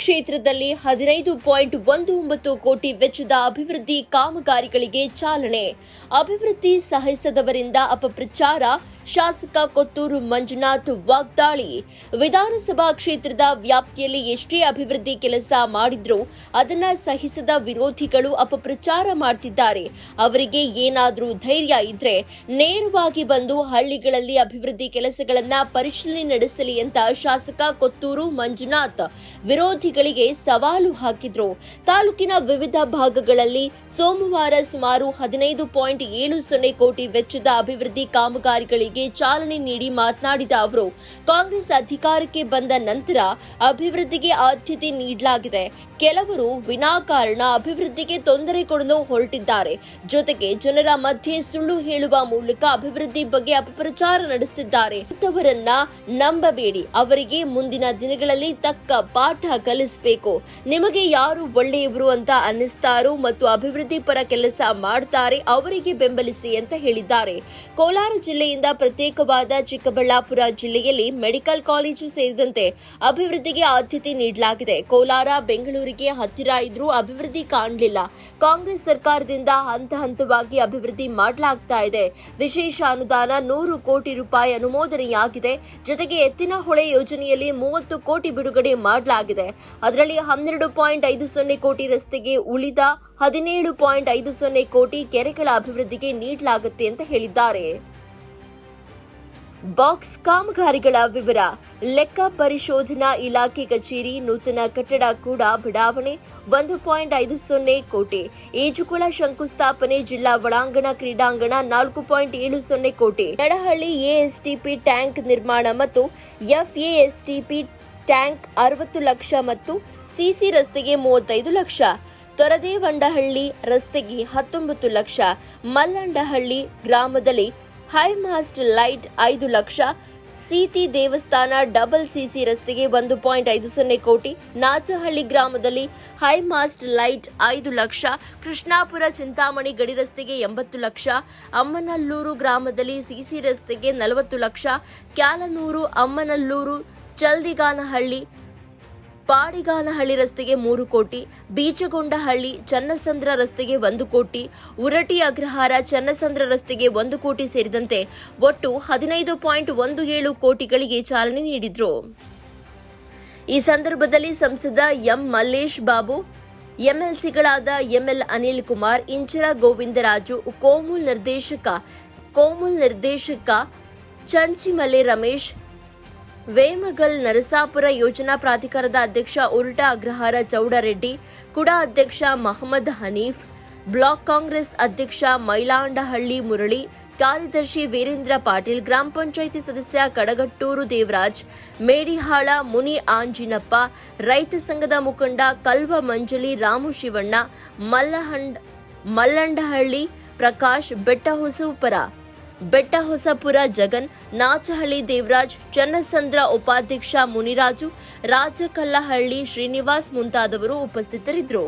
ಕ್ಷೇತ್ರದಲ್ಲಿ 15.19 ಕೋಟಿ ವೆಚ್ಚದ ಅಭಿವೃದ್ಧಿ ಕಾಮಗಾರಿಗಳಿಗೆ ಚಾಲನೆ. ಅಭಿವೃದ್ಧಿ ಸಹಿಸದವರಿಂದ ಅಪಪ್ರಚಾರ, ಶಾಸಕ ಕೊತ್ತೂರು ಮಂಜುನಾಥ್ ವಾಗ್ದಾಳಿ. ವಿಧಾನಸಭಾ ಕ್ಷೇತ್ರದ ವ್ಯಾಪ್ತಿಯಲ್ಲಿ ಎಷ್ಟೇ ಅಭಿವೃದ್ಧಿ ಕೆಲಸ ಮಾಡಿದ್ರೂ ಅದನ್ನ ಸಹಿಸದ ವಿರೋಧಿಗಳು ಅಪಪ್ರಚಾರ ಮಾಡ್ತಿದ್ದಾರೆ. ಅವರಿಗೆ ಏನಾದ್ರೂ ಧೈರ್ಯ ಇದ್ರೆ ನೇರವಾಗಿ ಬಂದು ಹಳ್ಳಿಗಳಲ್ಲಿ ಅಭಿವೃದ್ಧಿ ಕೆಲಸಗಳನ್ನ ಪರಿಶೀಲನೆ ನಡೆಸಲಿ ಅಂತ ಶಾಸಕ ಕೊತ್ತೂರು ಮಂಜುನಾಥ್ ವಿರೋಧಿಗಳಿಗೆ ಸವಾಲು ಹಾಕಿದ್ರು. ತಾಲೂಕಿನ ವಿವಿಧ ಭಾಗಗಳಲ್ಲಿ ಸೋಮವಾರ ಸುಮಾರು 15.70 ಕೋಟಿ ವೆಚ್ಚದ ಅಭಿವೃದ್ಧಿ ಕಾಮಗಾರಿಗಳಿಗೆ ಚಾಲನೆ ನೀಡಿ ಮಾತನಾಡಿದ ಅವರು, ಕಾಂಗ್ರೆಸ್ ಅಧಿಕಾರಕ್ಕೆ ಬಂದ ನಂತರ ಅಭಿವೃದ್ಧಿಗೆ ಆದ್ಯತೆ ನೀಡಲಾಗಿದೆ. ಕೆಲವರು ವಿನಾಕಾರಣ ಅಭಿವೃದ್ಧಿಗೆ ತೊಂದರೆ ಕೊಡಲು ಹೊರಟಿದ್ದಾರೆ. ಜೊತೆಗೆ ಜನರ ಮಧ್ಯೆ ಸುಳ್ಳು ಹೇಳುವ ಮೂಲಕ ಅಭಿವೃದ್ಧಿ ಬಗ್ಗೆ ಅಪಪ್ರಚಾರ ನಡೆಸುತ್ತಿದ್ದಾರೆ. ಇಂಥವರನ್ನ ನಂಬಬೇಡಿ. ಅವರಿಗೆ ಮುಂದಿನ ದಿನಗಳಲ್ಲಿ ತಕ್ಕ ಪಾಠ ಕಲಿಸಬೇಕು. ನಿಮಗೆ ಯಾರು ಒಳ್ಳೆಯವರು ಅಂತ ಅನ್ನಿಸ್ತಾರೋ ಮತ್ತು ಅಭಿವೃದ್ಧಿ ಪರ ಕೆಲಸ ಮಾಡ್ತಾರೆ ಅವರಿಗೆ ಬೆಂಬಲಿಸಿ ಅಂತ ಹೇಳಿದ್ದಾರೆ. ಕೋಲಾರ ಜಿಲ್ಲೆಯಿಂದ ಪ್ರತ್ಯೇಕವಾದ ಚಿಕ್ಕಬಳ್ಳಾಪುರ ಜಿಲ್ಲೆಯಲ್ಲಿ ಮೆಡಿಕಲ್ ಕಾಲೇಜು ಸೇರಿದಂತೆ ಅಭಿವೃದ್ಧಿಗೆ ಆದ್ಯತೆ ನೀಡಲಾಗಿದೆ. ಕೋಲಾರ ಬೆಂಗಳೂರಿಗೆ ಹತ್ತಿರ ಇದ್ರೂ ಅಭಿವೃದ್ಧಿ ಕಾಣಲಿಲ್ಲ. ಕಾಂಗ್ರೆಸ್ ಸರ್ಕಾರದಿಂದ ಹಂತ ಹಂತವಾಗಿ ಅಭಿವೃದ್ಧಿ ಮಾಡಲಾಗ್ತಾ ಇದೆ. ವಿಶೇಷ ಅನುದಾನ 100 ಕೋಟಿ ರೂಪಾಯಿ ಅನುಮೋದನೆಯಾಗಿದೆ. ಜೊತೆಗೆ ಎತ್ತಿನಹೊಳೆ ಯೋಜನೆಯಲ್ಲಿ 30 ಕೋಟಿ ಬಿಡುಗಡೆ ಮಾಡಲಾಗಿದೆ. ಅದರಲ್ಲಿ 12.50 ಕೋಟಿ ರಸ್ತೆಗೆ, ಉಳಿದ 17.50 ಕೋಟಿ ಕೆರೆಗಳ ಅಭಿವೃದ್ಧಿಗೆ ನೀಡಲಾಗುತ್ತೆ ಅಂತ ಹೇಳಿದ್ದಾರೆ. ಬಾಕ್ಸ್ ಕಾಮಗಾರಿಗಳ ವಿವರ. ಲೆಕ್ಕ ಪರಿಶೋಧನಾ ಇಲಾಖೆ ಕಚೇರಿ ನೂತನ ಕಟ್ಟಡ ಕೂಡ ಬಡಾವಣೆ 1.50 ಕೋಟಿ. ಈಜುಕೊಳ ಶಂಕುಸ್ಥಾಪನೆ ಜಿಲ್ಲಾ ಒಳಾಂಗಣ ಕ್ರೀಡಾಂಗಣ 4.70 ಕೋಟಿ. ಎಡಹಳ್ಳಿ ಎಎಸ್ಟಿಪಿ ಟ್ಯಾಂಕ್ ನಿರ್ಮಾಣ ಮತ್ತು ಎಫ್ಎಎಸ್ಟಿಪಿ ಟ್ಯಾಂಕ್ 60 ಲಕ್ಷ ಮತ್ತು ಸಿಸಿ ರಸ್ತೆಗೆ 35 ಲಕ್ಷ. ತೊರದೇವಂಡಹಳ್ಳಿ ರಸ್ತೆಗೆ 19 ಲಕ್ಷ. ಮಲ್ಲಂಡಹಳ್ಳಿ ಗ್ರಾಮದಲ್ಲಿ ಹೈಮಾಸ್ಟ್ ಲೈಟ್ 5 ಲಕ್ಷ. ಸೀತಿ ದೇವಸ್ಥಾನ ಡಬಲ್ ಸಿಸಿ ರಸ್ತೆಗೆ 1.50 ಕೋಟಿ. ನಾಚಹಳ್ಳಿ ಗ್ರಾಮದಲ್ಲಿ ಹೈಮಾಸ್ಟ್ ಲೈಟ್ 5 ಲಕ್ಷ. ಕೃಷ್ಣಾಪುರ ಚಿಂತಾಮಣಿ ಗಡಿ ರಸ್ತೆಗೆ 80 ಲಕ್ಷ. ಅಮ್ಮನಲ್ಲೂರು ಗ್ರಾಮದಲ್ಲಿ ಸಿಸಿ ರಸ್ತೆಗೆ 40 ಲಕ್ಷ. ಕ್ಯಾಲನೂರು, ಅಮ್ಮನಲ್ಲೂರು, ಚಲ್ದಿಗಾನಹಳ್ಳಿ, ಪಾಡಿಗಾನಹಳ್ಳಿ ರಸ್ತೆಗೆ 3 ಕೋಟಿ. ಬೀಚಗೊಂಡಹಳ್ಳಿ ಚನ್ನಸಂದ್ರ ರಸ್ತೆಗೆ 1 ಕೋಟಿ. ಉರಟಿ ಅಗ್ರಹಾರ ಚನ್ನಸಂದ್ರ ರಸ್ತೆಗೆ 1 ಕೋಟಿ ಸೇರಿದಂತೆ ಒಟ್ಟು 15.17 ಕೋಟಿಗಳಿಗೆ ಚಾಲನೆ ನೀಡಿದ್ರು. ಈ ಸಂದರ್ಭದಲ್ಲಿ ಸಂಸದ ಎಂ ಮಲ್ಲೇಶ್ ಬಾಬು, ಎಂಎಲ್ಸಿಗಳಾದ ಎಂಎಲ್ ಅನಿಲ್ ಕುಮಾರ್, ಇಂಚರ ಗೋವಿಂದರಾಜು, ಕೋಮುಲ್ ನಿರ್ದೇಶಕ ಚಂಚಿಮಲೆ ರಮೇಶ್, ವೇಮಗಲ್ ನರಸಾಪುರ ಯೋಜನಾ ಪ್ರಾಧಿಕಾರದ ಅಧ್ಯಕ್ಷ ಉರುಟ ಅಗ್ರಹಾರ ಚೌಡರೆಡ್ಡಿ, ಕುಡ ಅಧ್ಯಕ್ಷ ಮಹಮ್ಮದ್ ಹನೀಫ್, ಬ್ಲಾಕ್ ಕಾಂಗ್ರೆಸ್ ಅಧ್ಯಕ್ಷ ಮೈಲಾಂಡಹಳ್ಳಿ ಮುರಳಿ, ಕಾರ್ಯದರ್ಶಿ ವೀರೇಂದ್ರ ಪಾಟೀಲ್, ಗ್ರಾಮ ಪಂಚಾಯಿತಿ ಸದಸ್ಯ ಕಡಗಟ್ಟೂರು ದೇವರಾಜ್, ಮೇಡಿಹಾಳ ಮುನಿ ಆಂಜಿನಪ್ಪ, ರೈತ ಸಂಘದ ಮುಖಂಡ ಕಲ್ವ ಮಂಜಲಿ ರಾಮು ಶಿವಣ್ಣ, ಮಲ್ಲಂಡಹಳ್ಳಿ ಪ್ರಕಾಶ್, ಬೆಟ್ಟಹೊಸಪುರ ಜಗನ್, ನಾಚಹಳ್ಳಿ ದೇವರಾಜ್, ಚನ್ನಸಂದ್ರ ಉಪಾಧ್ಯಕ್ಷ ಮುನಿರಾಜು, ರಾಜಕಲ್ಲಹಳ್ಳಿ ಶ್ರೀನಿವಾಸ್ ಮುಂತಾದವರು ಉಪಸ್ಥಿತರಿದ್ದರು.